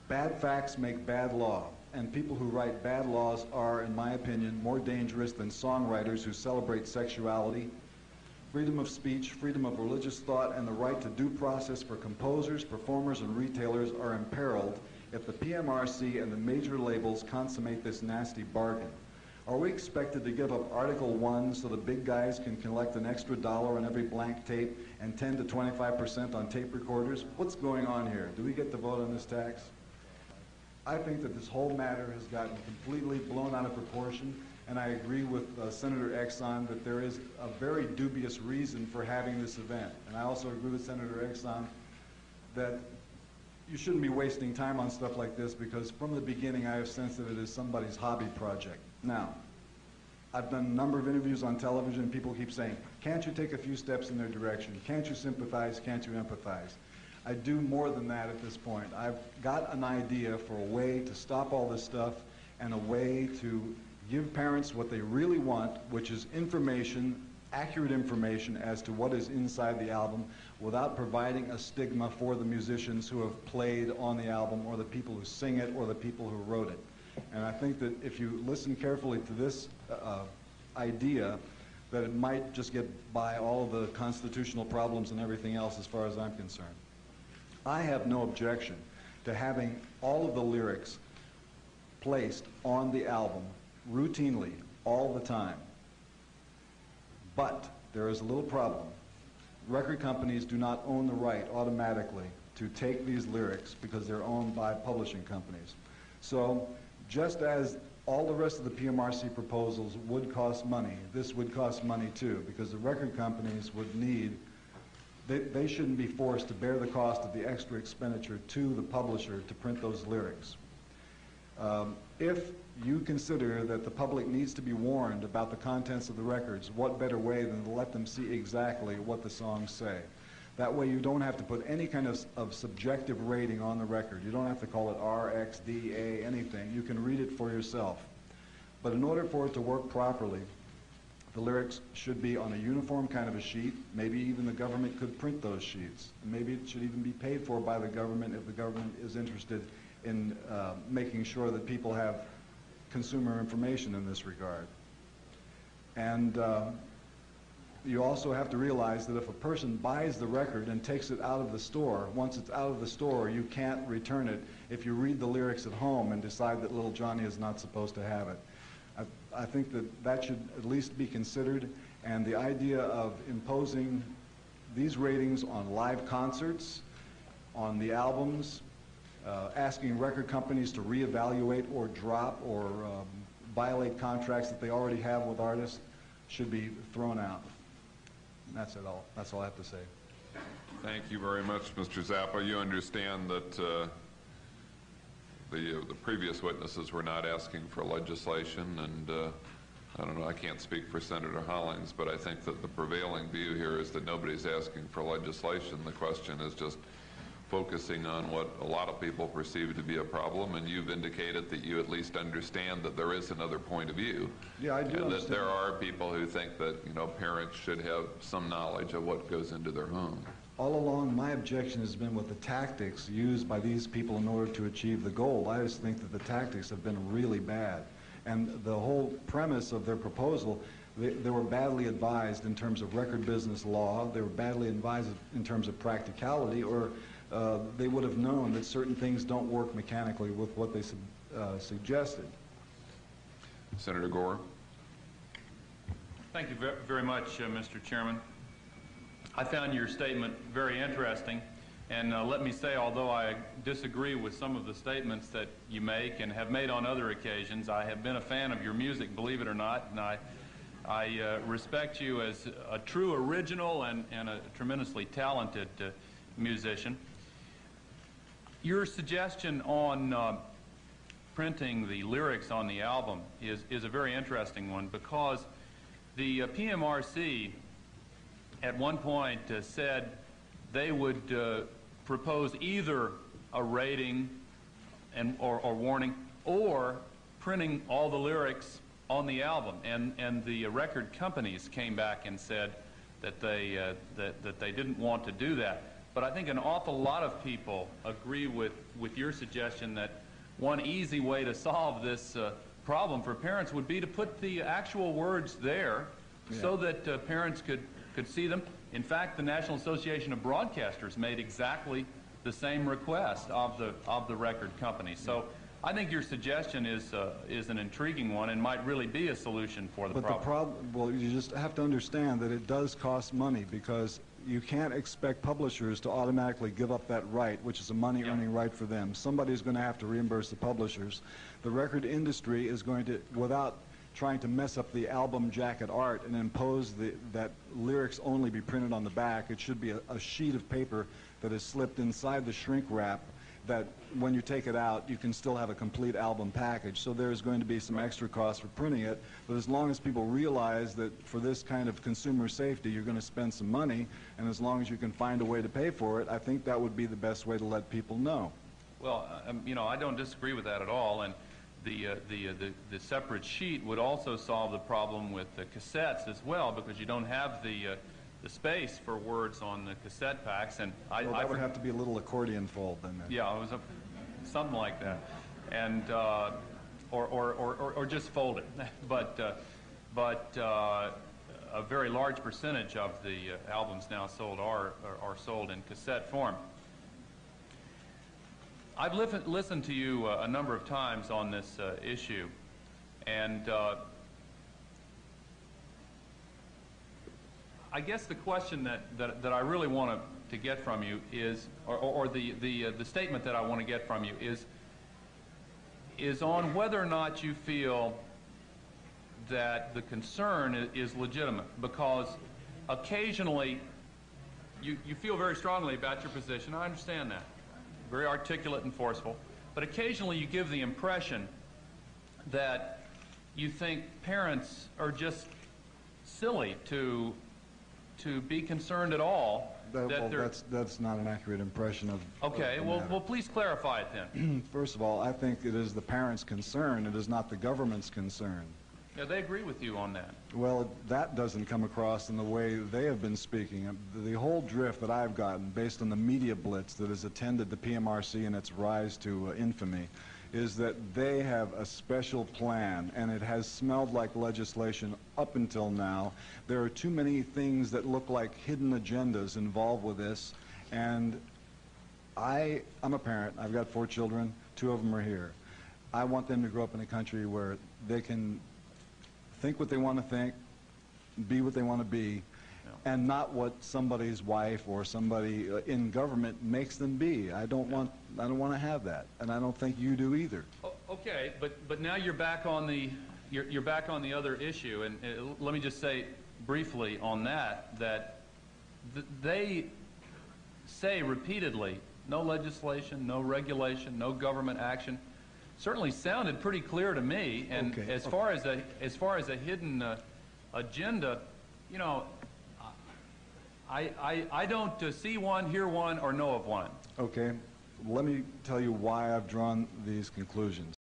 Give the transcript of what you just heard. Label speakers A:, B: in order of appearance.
A: Bad facts make bad law, and people who write bad laws are, in my opinion, more dangerous than songwriters who celebrate sexuality. Freedom of speech, freedom of religious thought, and the right to due process for composers, performers, and retailers are imperiled if the PMRC and the major labels consummate this nasty bargain. Are we expected to give up Article 1 so the big guys can collect an extra $1 on every blank tape and 10 to 25% on tape recorders? What's going on here? Do we get to vote on this tax? I think that this whole matter has gotten completely blown out of proportion, and I agree with Senator Exxon that there is a very dubious reason for having this event. And I also agree with Senator Exxon that you shouldn't be wasting time on stuff like this, because from the beginning I have sensed that it is somebody's hobby project. Now, I've done a number of interviews on television, and people keep saying, can't you take a few steps in their direction? Can't you sympathize? Can't you empathize? I do more than that at this point. I've got an idea for a way to stop all this stuff and a way to give parents what they really want, which is information, accurate information as to what is inside the album, without providing a stigma for the musicians who have played on the album, or the people who sing it, or the people who wrote it. And I think that if you listen carefully to this idea, that it might just get by all of the constitutional problems and everything else as far as I'm concerned. I have no objection to having all of the lyrics placed on the album routinely, all the time. But there is a little problem. Record companies do not own the right automatically to take these lyrics because they're owned by publishing companies. So just as all the rest of the PMRC proposals would cost money, this would cost money too, because the record companies would need, they shouldn't be forced to bear the cost of the extra expenditure to the publisher to print those lyrics. If you consider that the public needs to be warned about the contents of the records, what better way than to let them see exactly what the songs say? That way you don't have to put any kind of subjective rating on the record. You don't have to call it R, X, D, A, anything. You can read it for yourself. But in order for it to work properly, the lyrics should be on a uniform kind of a sheet. Maybe even the government could print those sheets. Maybe it should even be paid for by the government if the government is interested in making sure that people have consumer information in this regard. And you also have to realize that if a person buys the record and takes it out of the store, once it's out of the store, you can't return it if you read the lyrics at home and decide that little Johnny is not supposed to have it. I think that that should at least be considered, and the idea of imposing these ratings on live concerts, on the albums, asking record companies to reevaluate or drop or violate contracts that they already have with artists should be thrown out. And that's it all. That's all I have to say.
B: Thank you very much, Mr. Zappa. You understand that the previous witnesses were not asking for legislation, and I don't know, I can't speak for Senator Hollings, but I think that the prevailing view here is that nobody's asking for legislation. The question is just focusing on what a lot of people perceive to be a problem, and you've indicated that you at least understand that there is another point of view.
A: Yeah, I do
B: and
A: understand.
B: that there are people who think that, you know, parents should have some knowledge of what goes into their home.
A: All along, my objection has been with the tactics used by these people in order to achieve the goal. I just think that the tactics have been really bad. And the whole premise of their proposal, they were badly advised in terms of record business law, they were badly advised in terms of practicality, or they would have known that certain things don't work mechanically with what they suggested.
B: Senator Gore.
C: Thank you very much, Mr. Chairman. I found your statement very interesting, and let me say, although I disagree with some of the statements that you make and have made on other occasions, I have been a fan of your music, believe it or not, and I respect you as a true original and a tremendously talented musician. Your suggestion on printing the lyrics on the album is a very interesting one, because the PMRC at one point said they would propose either a rating or warning, or printing all the lyrics on the album, and the record companies came back and said that they didn't want to do that. But I think an awful lot of people agree with your suggestion that one easy way to solve this problem for parents would be to put the actual words there so that parents could see them. In fact, the National Association of Broadcasters made exactly the same request of the record company. So I think your suggestion is an intriguing one and might really be a solution for the problem.
A: Well, you just have to understand that it does cost money, because you can't expect publishers to automatically give up that right, which is a money-earning right for them. Somebody's going to have to reimburse the publishers. The record industry is going to, without trying to mess up the album jacket art and impose that lyrics only be printed on the back, it should be a sheet of paper that is slipped inside the shrink wrap, that when you take it out, you can still have a complete album package. So there's going to be some extra cost for printing it, but as long as people realize that for this kind of consumer safety, you're going to spend some money, and as long as you can find a way to pay for it, I think that would be the best way to let people know.
C: Well, you know, I don't disagree with that at all, and the separate sheet would also solve the problem with the cassettes as well, because you don't have the space for words on the cassette packs, and
A: Well, that would have to be a little accordion fold then.
C: Yeah, it was something like that, and or just fold it. But a very large percentage of the albums now sold are sold in cassette form. I've listened to you a number of times on this issue, and I guess the question that I really want to get from you is, or the statement that I want to get from you is on whether or not you feel that the concern is legitimate, because occasionally you feel very strongly about your position. I understand that. Very articulate and forceful. But occasionally you give the impression that you think parents are just silly to be concerned at all.
A: That's not an accurate impression of
C: Okay,
A: the
C: well,
A: matter.
C: please clarify it then.
A: First of all, I think it is the parents' concern. It is not the government's concern.
C: Yeah, they agree with you on that.
A: Well, that doesn't come across in the way they have been speaking. The whole drift that I've gotten, based on the media blitz that has attended the PMRC and its rise to infamy, is that they have a special plan, and it has smelled like legislation up until now. There are too many things that look like hidden agendas involved with this, and I'm a parent. I've got 4 children. 2 of them are here. I want them to grow up in a country where they can think what they want to think, be what they want to be, and not what somebody's wife or somebody in government makes them be. I don't want to have that, and I don't think you do either.
C: Okay, but now you're back on the you're back on the other issue, and let me just say briefly on that they say repeatedly no legislation, no regulation, no government action. Certainly sounded pretty clear to me, and
A: Okay.
C: as far as a hidden agenda, you know, I don't see one, hear one, or know of one.
A: Okay, let me tell you why I've drawn these conclusions.